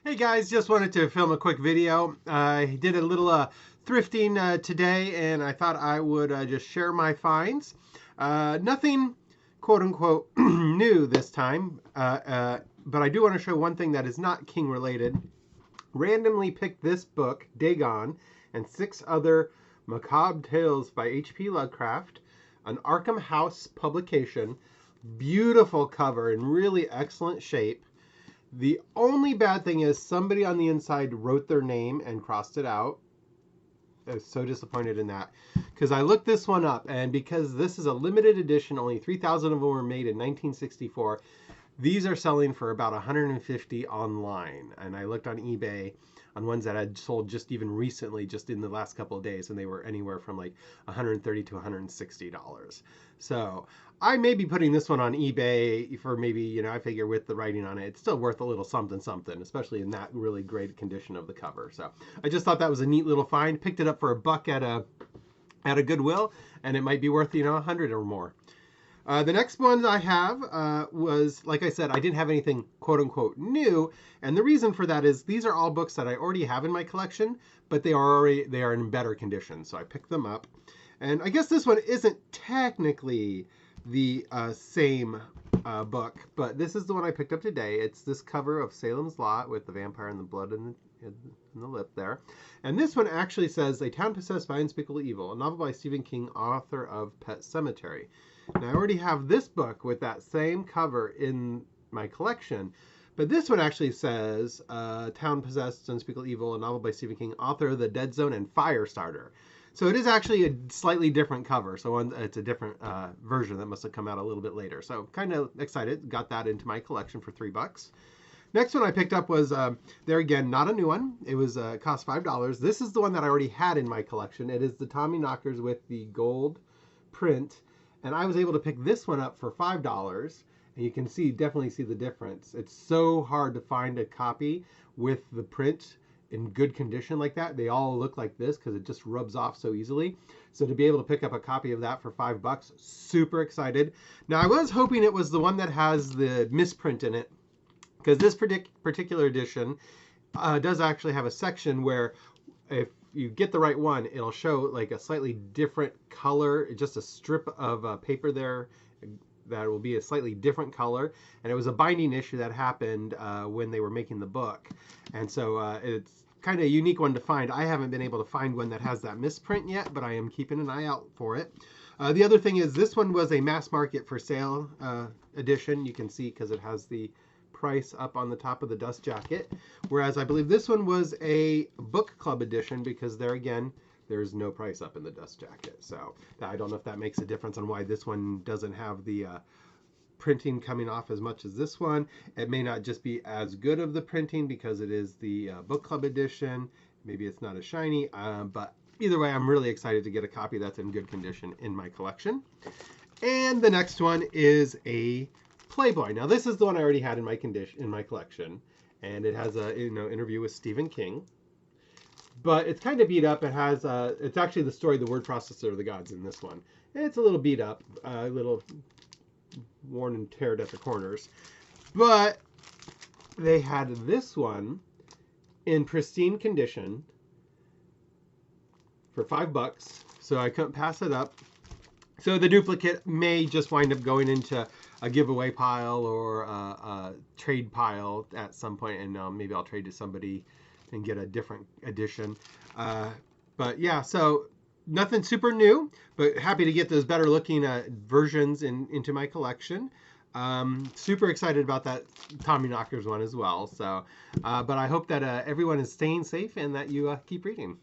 Hey guys, just wanted to film a quick video. I did a little thrifting today, and I thought I would just share my finds. Nothing quote unquote new this time, but I do want to show one thing that is not King related. Randomly picked this book, Dagon, and 6 other macabre tales by H.P. Lovecraft, an Arkham House publication. Beautiful cover in really excellent shape. The only bad thing is somebody on the inside wrote their name and crossed it out. I was so disappointed in that because I looked this one up, and because this is a limited edition, only 3,000 of them were made in 1964. These are selling for about 150 online, and I looked on eBay on ones that had sold just even recently, just in the last couple of days, and they were anywhere from like 130 to 160 dollars. So I may be putting this one on eBay for maybe, I figure with the writing on it, it's still worth a little something something, especially in that really great condition of the cover. So I just thought that was a neat little find. Picked it up for $1 at a Goodwill, and it might be worth 100 or more. The next one I have was, like I said, I didn't have anything quote unquote new, and the reason for that is these are all books that I already have in my collection, but they are in better condition, so I picked them up. And I guess this one isn't technically the same book, but this is the one I picked up today. It's this cover of Salem's Lot with the vampire and the blood in the lip there. And this one actually says, A Town Possessed by Unspeakable Evil, a novel by Stephen King, author of Pet Sematary. Now, I already have this book with that same cover in my collection, but this one actually says, Town Possessed, Unspeakable Evil, a novel by Stephen King, author of The Dead Zone and Firestarter. So it is actually a slightly different cover. So it's a different version that must have come out a little bit later. So kind of excited. Got that into my collection for $3. Next one I picked up was, there again, not a new one. It was cost $5. This is the one that I already had in my collection. It is the Tommyknockers with the gold print. And I was able to pick this one up for $5. And you can definitely see the difference. It's so hard to find a copy with the print in good condition like that. They all look like this because it just rubs off so easily. So to be able to pick up a copy of that for $5, super excited. Now I was hoping it was the one that has the misprint in it, because this particular edition does actually have a section where if you get the right one, it'll show like a slightly different color, just a strip of paper there that will be a slightly different color. And it was a binding issue that happened when they were making the book. And so it's kind of a unique one to find. I haven't been able to find one that has that misprint yet, but I am keeping an eye out for it. The other thing is this one was a mass market for sale edition. You can see because it has the price up on the top of the dust jacket. Whereas I believe this one was a book club edition, because there again, there's no price up in the dust jacket. So I don't know if that makes a difference on why this one doesn't have the printing coming off as much as this one. It may not just be as good of the printing because it is the book club edition. Maybe it's not as shiny, but either way, I'm really excited to get a copy that's in good condition in my collection. And the next one is a Playboy. Now this is the one I already had in my collection, and it has a interview with Stephen King. But it's kind of beat up. It has it's actually the story, The Word Processor of the Gods, in this one. It's a little beat up, a little worn and teared at the corners. But they had this one in pristine condition for $5, so I couldn't pass it up. So the duplicate may just wind up going into a giveaway pile or a trade pile at some point, and maybe I'll trade to somebody and get a different edition. But yeah, so nothing super new, but happy to get those better looking versions into my collection. Super excited about that Tommyknockers one as well. So, but I hope that everyone is staying safe and that you keep reading.